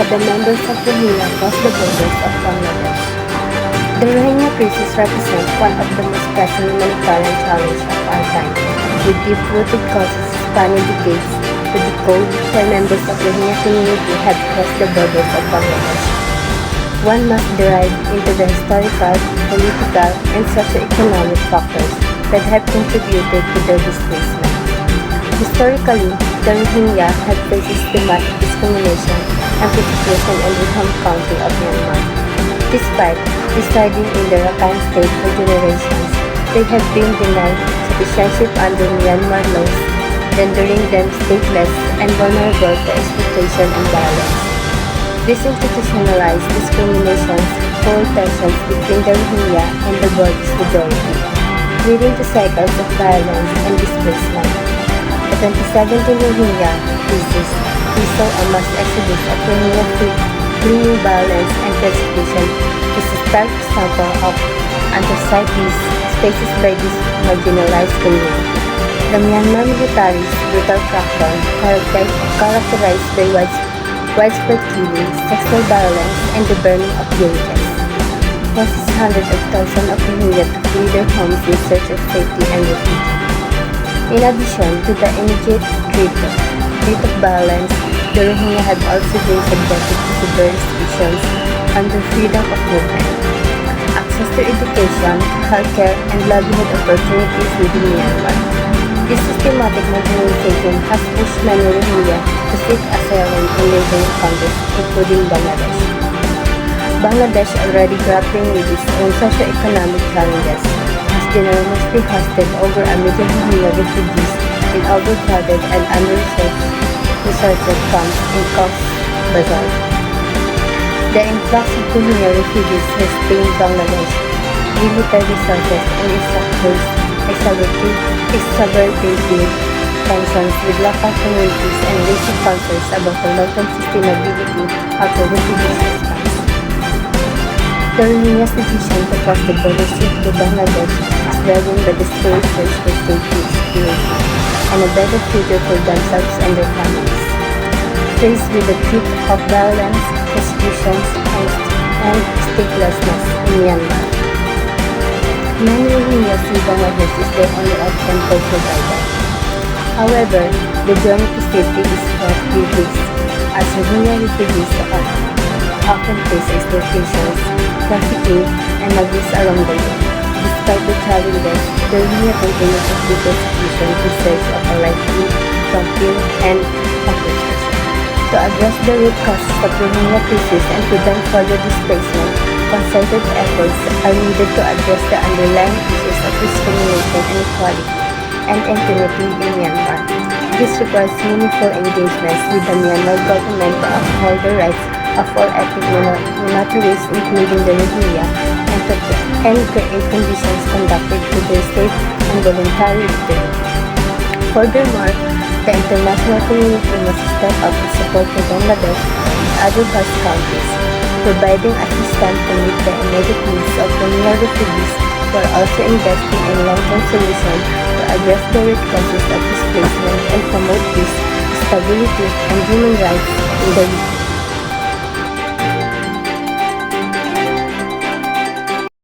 had the members of Rohingya cross the borders of Bangladesh. The Rohingya crisis represents one of the most pressing humanitarian challenges of our time, with deep-rooted causes spanning decades to decode why members of the Rohingya community have crossed the borders of Bangladesh. One must derive into the historical, political, and socio-economic factors that have contributed to their displacement. Historically, the Rohingya have faced systematic discrimination and persecution in the home country of Myanmar. Despite residing in the Rakhine State for generations, they have been denied citizenship under Myanmar laws, rendering them stateless and vulnerable to exploitation and violence. This institutionalized discrimination fueled tensions between the Rohingya and the Burmese majority, leading to cycles of violence and displacement. The 2017 Rohingya crisis saw a mass exodus of Rohingya fleeing violence and persecution is a stark example of atrocities faced by this marginalized community. The Myanmar military's brutal crackdown, characterized by widespread killings, sexual violence, and the burning of villages, forces hundreds of thousands of Rohingya to flee their homes in search of safety and refuge. In addition to the immediate threat of violence, the Rohingya have also been subjected to severe restrictions under freedom of movement, access to education, healthcare, and livelihood opportunities within Myanmar. This systematic marginalization has pushed many Rohingya to seek asylum in neighboring countries, including Bangladesh. Bangladesh, already grappling with its own socio-economic challenges, has generously hosted over a million Rohingya refugees in overcrowded and under-resourced camps in Cox's Bazar. The influx of Rohingya refugees has strained Bangladesh limited resources and exacerbating tensions with local communities and raising concerns about the long-term sustainability of the refugee response. The Rohingya's decision to cross the border to Bangladesh is driven by the desperate search for safety, security, and a better future for themselves and their families. Faced with the threat of violence, persecutions, and statelessness in Myanmar, many Rohingya see Bangladesh as their only option for survival. However, the journey to safety is fraught with risk, as Rohingya refugees often face exploitation, trafficking, and abuse along the way. Despite the challenges, the Rohingya continue to flee persecution in search of a livelihood from fear and oppression. To address the root causes of the Rohingya crisis and prevent further displacement, concerted efforts are needed to address the underlying issues of discrimination, inequality, and impunity in Myanmar. This requires meaningful engagements with the Myanmar government to uphold the rights of all ethnic minorities, including the Rohingya, and create conditions conducive to their safe and voluntary return. Furthermore, the international community must step up in support of Bangladesh and other host countries, providing assistance to meet the immediate needs of Rohingya refugees, while also investing in long-term solutions to address the root causes of displacement and promote peace, stability, and human rights in the region.